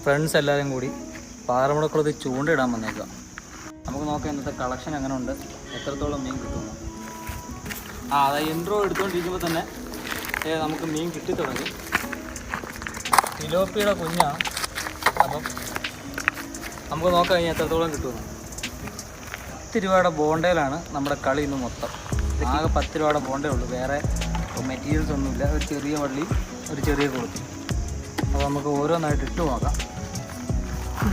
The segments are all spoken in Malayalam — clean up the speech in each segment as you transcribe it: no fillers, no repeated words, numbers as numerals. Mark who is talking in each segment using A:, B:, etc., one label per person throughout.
A: ഫ്രണ്ട്സ് എല്ലാവരും കൂടി പാറമുടക്കുളത്ത് ചൂണ്ടയിടാൻ വന്നേക്കുക. നമുക്ക് നോക്കാം ഇന്നത്തെ കളക്ഷൻ എങ്ങനെ ഉണ്ട്, എത്രത്തോളം മീൻ കിട്ടുന്നു. അതായത് ഇൻട്രോ എടുത്തുകൊണ്ടിരിക്കുമ്പോൾ തന്നെ നമുക്ക് മീൻ കിട്ടിത്തുടങ്ങി. തിലോപ്പിയുടെ കുഞ്ഞാണ്. അപ്പം നമുക്ക് നോക്കാം ഇനി എത്രത്തോളം കിട്ടുമെന്ന്. 10 രൂപയുടെ ബോണ്ടയിലാണ് നമ്മുടെ കളി ഇന്ന് മൊത്തം. ആകെ 10 രൂപയുടെ ബോണ്ടേ ഉള്ളൂ, വേറെ മെറ്റീരിയൽസ് ഒന്നുമില്ല. ഒരു ചെറിയ വള്ളി, ഒരു ചെറിയ കൊളുത്തി. അപ്പോൾ നമുക്ക് ഓരോന്നായിട്ട് ഇട്ട് നോക്കാം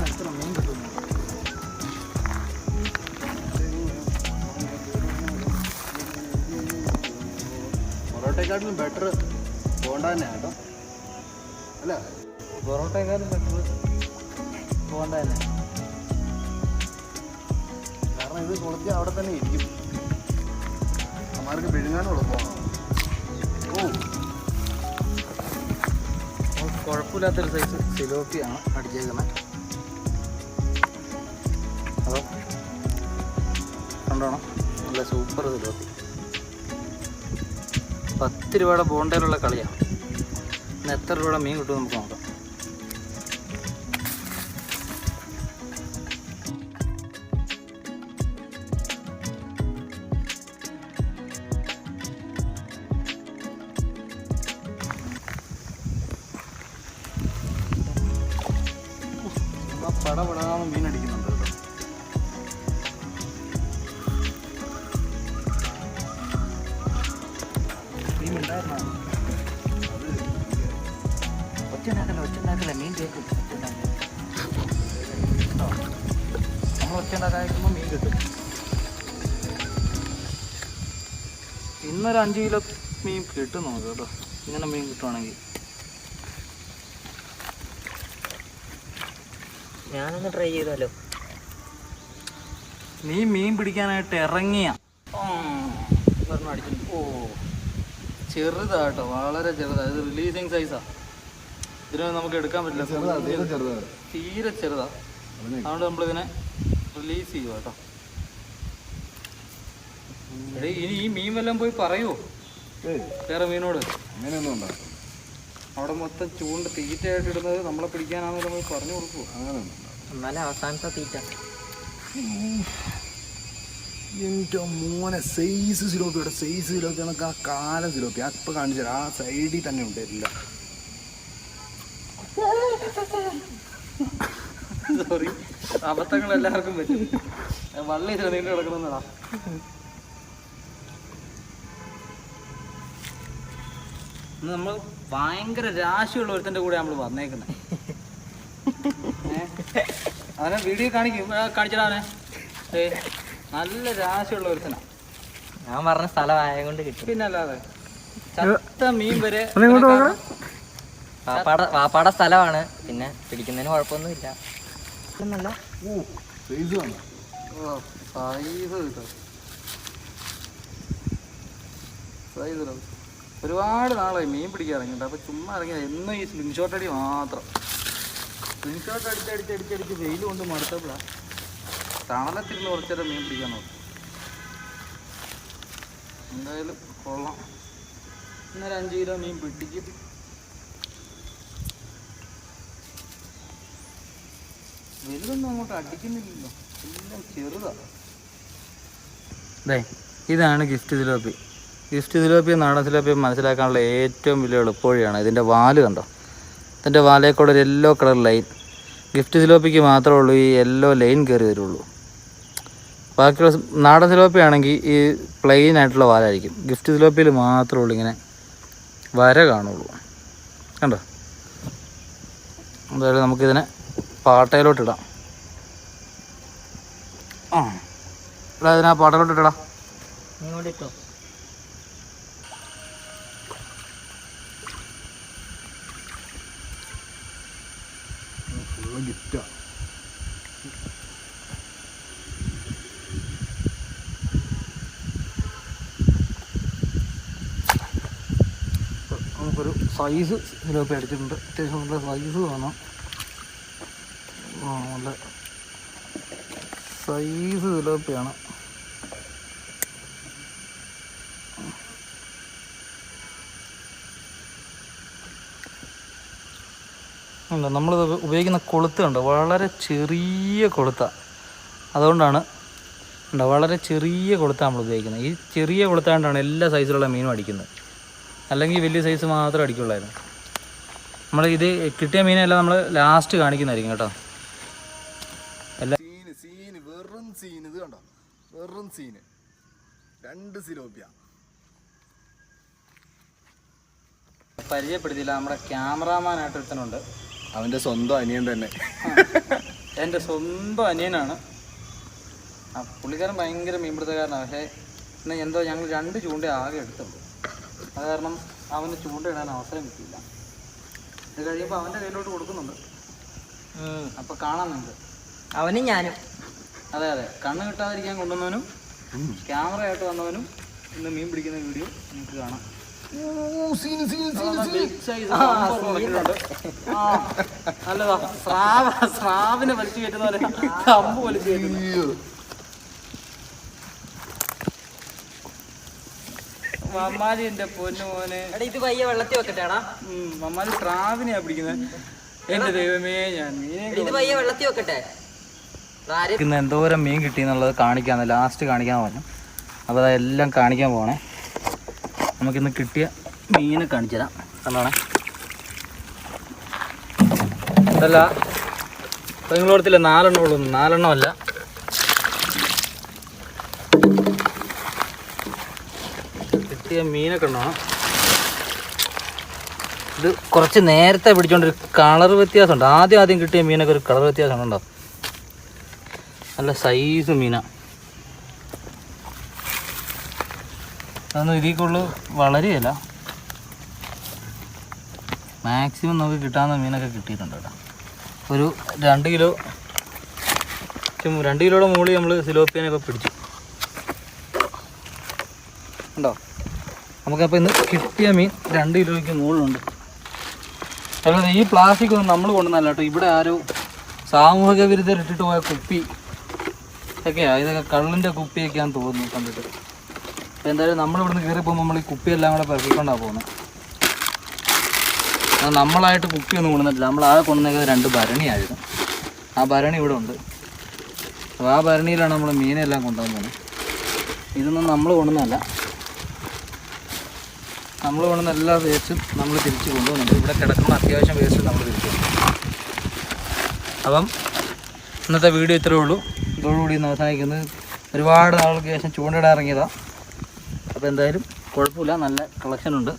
A: എത്ര മീൻ കിട്ടുന്നു.
B: പൊറോട്ടയെക്കാട്ടിലും ബെറ്റർ ബോണ്ട തന്നെയാണ് കേട്ടോ. അല്ല,
A: പൊറോട്ടയെക്കാളും ബെറ്റർ ബോണ്ട തന്നെ.
B: കാരണം ഇത് കുളത്തി അവിടെ തന്നെ ഇരിക്കും, അമ്മമാർക്ക് വിഴുങ്ങാനും എളുപ്പമാണ്.
A: കുഴപ്പമില്ലാത്തൊരു സൈസ് സിലോപ്പിയാണ് അടിച്ചേക്കുന്നത്. അപ്പോൾ കണ്ടോണം, നല്ല സൂപ്പർ സിലോപ്പി. 10 രൂപയുടെ ബോണ്ടയിലുള്ള കളിയാണ്. ഇന്ന് എത്ര രൂപയുടെ മീൻ കിട്ടും നമുക്ക് നോക്കാം. പടപടാന്ന് മീൻ അടിക്കുന്നുണ്ട് കേട്ടോ. മീൻ ഉണ്ടായിരുന്നോ? ഒച്ചുണ്ടാക്കല്ല, മീൻ കേൾക്കും. നമ്മൾ ഒച്ചുണ്ടാക്കാതിരിക്കുമ്പോൾ മീൻ കിട്ടും. ഇന്നൊരു 5 കിലോ മീൻ കിട്ടും നമുക്ക് കേട്ടോ, ഇങ്ങനെ മീൻ കിട്ടുവാണെങ്കിൽ.
C: ഞാനൊന്ന് ട്രൈ ചെയ്താലോ?
A: നീ മീൻ പിടിക്കാനായിട്ട് ഇറങ്ങിയ അടിച്ചിട്ടുണ്ട്. ചെറുതാ കേട്ടോ, വളരെ ചെറുതാ. ഇത് റിലീസിങ് സൈസാ. ഇതിനൊന്നും നമുക്ക് എടുക്കാൻ പറ്റില്ല, തീരെ ചെറുതാ. അതുകൊണ്ട് നമ്മളിതിനെ റിലീസ് ചെയ്യുക കേട്ടോ. എടേ, ഇനി ഈ മീൻ വല്ലതും പോയി പറയുമോ വേറെ മീനോട്?
B: അങ്ങനെയൊന്നും ഉണ്ടോ?
A: അവിടെ മൊത്തം ചൂണ്ട് തീറ്റയായിട്ട് ഇടുന്നത് നമ്മളെ പിടിക്കാനാണെന്ന് പോയി പറഞ്ഞു കൊടുക്കുമോ?
B: അങ്ങനെയൊന്നും
C: എന്നാലും അവസാനത്തെ തീറ്റ.
B: എൻ്റെ മോനെ, സൈസ് സിലോപ്പിയുടെ സൈസ് സിലോപ്പി എന്നൊക്കെ ആ കാലം സിലോപ്പി ആ ഇപ്പം കാണിച്ചു തരാം. ആ സൈഡിൽ തന്നെ ഉണ്ട് എല്ലാം.
A: സോറി, അബദ്ധങ്ങൾ എല്ലാവർക്കും പറ്റും. വള്ളി നീണ്ടു കിടക്കണമെന്നടാ. നമ്മൾ ഭയങ്കര രാശിയുള്ള ഒരുത്തൻ്റെ കൂടെ നമ്മൾ വന്നേക്കുന്നത്. അവനെ വീഡിയോ കാണിച്ചിടാ. അവനെ നല്ല രാശിയുള്ള ഒരുത്തനാ.
C: ഞാൻ പറഞ്ഞ സ്ഥലമായ കൊണ്ട് കിട്ടും.
A: പിന്നെ അല്ലാതെ ചത്ത മീൻ വരെ
C: വാപ്പാടെ സ്ഥലമാണ്, പിന്നെ പിടിക്കുന്നതിന് കുഴപ്പമൊന്നുമില്ല.
A: ഒരുപാട് നാളായി മീൻ പിടിക്കാൻ ഇറങ്ങിയിട്ട്. അപ്പോൾ ചുമ്മാ ഇറങ്ങിയത് എന്നും ഈ സ്ക്രീൻഷോട്ട് അടി മാത്രം. സ്ക്രീൻഷോട്ട് അടിച്ച് വെയിൽ കൊണ്ട് മടുത്തപ്പോഴാണ് തണലത്തിരുന്ന് കുറച്ചേരം മീൻ പിടിക്കാൻ നോക്കും. എന്തായാലും കൊള്ളാം. ഇന്നൊരു 5 കിലോ മീൻ പിടിക്കും. വലുതൊന്നും അങ്ങോട്ട് അടിക്കുന്നില്ലല്ലോ, എല്ലാം ചെറുതാ. ഇതാണ് ഗിഫ്റ്റ് സിലോപ്പി. ഗിഫ്റ്റ് സിലോപ്പി നാടൻ സിലോപ്പി മനസ്സിലാക്കാനുള്ള ഏറ്റവും വലിയ എളുപ്പവഴിയാണ് ഇതിൻ്റെ വാല് കണ്ടോ. ഇതിൻ്റെ വാലേ കൂടെ ഒരു യെല്ലോ കളർ ലൈൻ. ഗിഫ്റ്റ് സിലോപ്പിക്ക് മാത്രമേ ഉള്ളൂ ഈ യെല്ലോ ലൈൻ കയറി വരുള്ളൂ. ബാക്കിയുള്ള നാടൻ സിലോപ്പി ആണെങ്കിൽ ഈ പ്ലെയിൻ ആയിട്ടുള്ള വാലായിരിക്കും. ഗിഫ്റ്റ് സിലോപ്പിയിൽ മാത്രമേ ഉള്ളൂ ഇങ്ങനെ വര കാണുള്ളൂ. കണ്ടോ? എന്തായാലും നമുക്കിതിനെ പാട്ടയിലോട്ടിടാം. ഇവിടെ ഇതിനാ പാട്ടയിലോട്ടിടാം.
C: ഇങ്ങോട്ടിട്ടോ.
B: ഗിഫ്റ്റാ.
A: നമുക്കൊരു സൈസ് സിലോപ്പി അടിച്ചിട്ടുണ്ട്. അത്യാവശ്യം നല്ല സൈസ് വേണം. നല്ല സൈസ് സിലോപ്പിയാണ്. ഉണ്ട്. നമ്മൾ ഉപയോഗിക്കുന്ന കൊളുത്ത് കണ്ടോ, വളരെ ചെറിയ കൊളുത്താണ്. അതുകൊണ്ടാണ് ഉണ്ടോ, വളരെ ചെറിയ കൊളുത്താണ് നമ്മൾ ഉപയോഗിക്കുന്നത്. ഈ ചെറിയ കൊളുത്താണ്ടാണ് എല്ലാ സൈസിലുള്ള മീനും അടിക്കുന്നത്. അല്ലെങ്കിൽ വലിയ സൈസ് മാത്രമേ അടിക്കുള്ളായിരുന്നു. നമ്മൾ ഇത് കിട്ടിയ മീനെല്ലാം നമ്മൾ ലാസ്റ്റ് കാണിക്കുന്നതായിരിക്കും കേട്ടോ. എല്ലാം
B: സീന് വെറും സീന്. ഇത് കണ്ടോ, വെറും സീന് 2 സിലോപ്പിയ.
A: പരിചയപ്പെടുത്തിയില്ല, നമ്മുടെ ക്യാമറാമാനായിട്ട് ഒരുത്തനുണ്ട്.
B: അവൻ്റെ സ്വന്തം അനിയൻ തന്നെ.
A: എൻ്റെ സ്വന്തം അനിയനാണ്. പുള്ളിക്കാരൻ ഭയങ്കര മീൻപിടുത്തക്കാരനാണ്. പക്ഷേ പിന്നെ എന്തോ ഞങ്ങൾ 2 ചൂണ്ട ആകെ എടുത്തുള്ളൂ. അത് കാരണം അവന് ചൂണ്ടയിടാൻ അവസരം കിട്ടിയില്ല. ഇത് കഴിയുമ്പോൾ അവൻ്റെ കയ്യിലോട്ട് കൊടുക്കുന്നുണ്ട്. അപ്പോൾ കാണാൻ നിങ്ങൾക്ക്.
C: അവനും ഞാനും.
A: അതെ അതെ, കണ്ണ് കിട്ടാതിരിക്കാൻ കൊണ്ടുവന്നവനും ക്യാമറയായിട്ട് വന്നവനും ഇന്ന് മീൻ പിടിക്കുന്ന വീഡിയോ നിങ്ങൾക്ക് കാണാം. നല്ലതാ. സ്രാവിനെ വലിച്ചു കയറ്റുന്ന പോലെ കമ്പ് വലിച്ചു കയറ്റുന്നു. മമ്മാലി എന്റെ പൊന്നു മോനെ.
C: ഇത് പയ്യെ വെള്ളത്തിൽ വെക്കട്ടെടാ.
A: മമ്മാലി സ്രാവിനെയാ പിടിക്കുന്നത്. എന്റെ ദൈവമേ, ഞാൻ
C: ഇത് പയ്യെ വെള്ളത്തിൽ വെക്കട്ടെ.
A: ഇന്ന് എന്തോരം മീൻ കിട്ടിയെന്നുള്ളത് കാണിക്കാന്ന് ലാസ്റ്റ് കാണിക്കാൻ പറഞ്ഞു. അപ്പോൾ അതെല്ലാം കാണിക്കാൻ പോകണേ. നമുക്കിന്ന് കിട്ടിയ മീനെ കാണിച്ചു തരാം. കണ്ടോണേ, അതല്ല നിങ്ങളോടത്തില്ല 4 ഉള്ളൂ. 4 അല്ല, കിട്ടിയ മീനൊക്കെ ഉണ്ടോണം. ഇത് കുറച്ച് നേരത്തെ പിടിച്ചോണ്ടൊരു കളർ വ്യത്യാസമുണ്ട്. ആദ്യം കിട്ടിയ മീനൊക്കെ ഒരു കളർ വ്യത്യാസം ഉണ്ടോ. നല്ല സൈസ് മീനാണ്. അതൊന്നും ഇതിക്കുള്ളൂ വളരെയല്ല. മാക്സിമം നമുക്ക് കിട്ടാവുന്ന മീനൊക്കെ കിട്ടിയിട്ടുണ്ട് കേട്ടോ. ഒരു 2 കിലോ 2 കിലോയുടെ മുകളിൽ നമ്മൾ സിലോപ്പിയനെ ഇപ്പോൾ പിടിച്ചു. ഉണ്ടോ? നമുക്കപ്പോൾ ഇന്ന് കിട്ടിയ മീൻ 2 കിലോയ്ക്ക് മുകളിലുണ്ട്. അല്ലാതെ ഈ പ്ലാസ്റ്റിക് ഒന്നും നമ്മൾ കൊണ്ടുവന്നല്ല കേട്ടോ. ഇവിടെ ആരോ സാമൂഹിക വിരുദ്ധർ ഇട്ടിട്ട് പോയ കുപ്പി ഒക്കെയാണ്. ഇതൊക്കെ കള്ളിൻ്റെ കുപ്പിയൊക്കെയാണെന്ന് തോന്നുന്നു കണ്ടിട്ട്. അപ്പോൾ എന്തായാലും നമ്മളിവിടുന്ന് കയറി പോകുമ്പോൾ നമ്മൾ ഈ കുപ്പിയെല്ലാം കൂടെ പെറുക്കിക്കൊണ്ടാണ് പോകുന്നത്. അത് നമ്മളായിട്ട് കുപ്പിയൊന്നും കൊണ്ടുവന്നിട്ടില്ല. നമ്മൾ ആകെ കൊണ്ടുവന്നേക്കുന്നത് 2 ഭരണിയായിരുന്നു. ആ ഭരണി ഇവിടെ ഉണ്ട്. അപ്പോൾ ആ ഭരണിയിലാണ് നമ്മൾ മീനെല്ലാം കൊണ്ടുവന്നത്. ഇതൊന്നും നമ്മൾ കൊണ്ടുവന്നല്ല. നമ്മൾ കൊണ്ടുവന്ന എല്ലാ വേസ്റ്റും നമ്മൾ തിരിച്ച് കൊണ്ടുപോകുന്നുണ്ട്. ഇവിടെ കിടക്കുന്ന അത്യാവശ്യം വേസ്റ്റ് നമ്മൾ തിരിച്ചു കൊണ്ടു. അപ്പം ഇന്നത്തെ വീഡിയോ ഇത്രയേ ഉള്ളൂ. ഇതോടുകൂടി ഇന്ന് അവസാനിക്കുന്നത്. ഒരുപാട് നാൾക്ക് ശേഷം ചൂണ്ടയിടാൻ ഇറങ്ങിയതാണ്. അപ്പോൾ എന്തായാലും കുഴപ്പമില്ല, നല്ല കളക്ഷൻ ഉണ്ട്.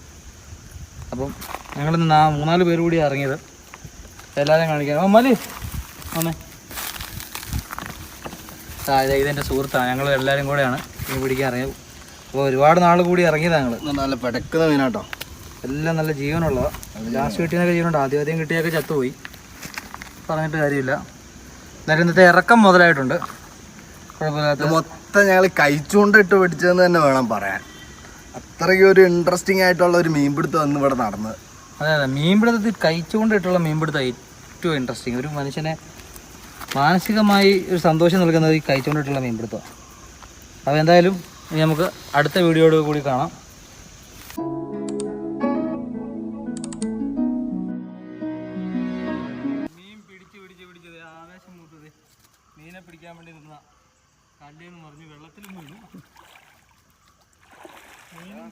A: അപ്പം ഞങ്ങളിന്ന് 3-4 പേര് കൂടി ഇറങ്ങിയത്. എല്ലാവരും കാണിക്കാം. മലി വന്നേ. ഇതെൻ്റെ സുഹൃത്താണ്. ഞങ്ങൾ എല്ലാവരും കൂടെയാണ് മീൻ പിടിക്കാൻ ഇറങ്ങിയത്. അപ്പോൾ ഒരുപാട് നാൾ കൂടി ഇറങ്ങിയതാണ് ഞങ്ങൾ.
B: നല്ല പെടക്കുന്ന മീനാട്ടോ.
A: എല്ലാം നല്ല ജീവനുള്ളതാണ്. ലാസ്റ്റ് കിട്ടിയതൊക്കെ ജീവനുണ്ട്. ആദ്യം കിട്ടിയൊക്കെ ചത്തുപോയി. പറഞ്ഞിട്ട് കാര്യമില്ല. എന്നാലും ഇന്നത്തെ ഇറക്കം മുതലായിട്ടുണ്ട്. കുഴപ്പമില്ലാത്ത
B: മൊത്തം ഞങ്ങൾ കഴിച്ചുകൊണ്ടിട്ട് പിടിച്ചതെന്ന് തന്നെ വേണം പറയാൻ. അത്രയ്ക്ക് ഒരു ഇൻട്രസ്റ്റിംഗ് ആയിട്ടുള്ള ഒരു മീൻപിടുത്തം അന്ന് ഇവിടെ നടന്നത്.
A: അതെ, മീൻപിടുത്തത്തിൽ കഴിച്ചുകൊണ്ടിട്ടുള്ള മീൻപിടുത്തം ഏറ്റവും ഇൻട്രസ്റ്റിങ്. ഒരു മനുഷ്യനെ മാനസികമായി ഒരു സന്തോഷം നൽകുന്നത് ഈ കഴിച്ചുകൊണ്ടിട്ടുള്ള മീൻപിടുത്തമാണ്. അപ്പോൾ എന്തായാലും ഇനി നമുക്ക് അടുത്ത വീഡിയോയോട് കൂടി കാണാം. മീൻ പിടിച്ചത് ആവേശം മൂത്തത് മീനെ പിടിക്കാൻ വേണ്ടി നിന്ന കല്ലേന്ന് പറഞ്ഞ് വെള്ളത്തിൽ വീണു.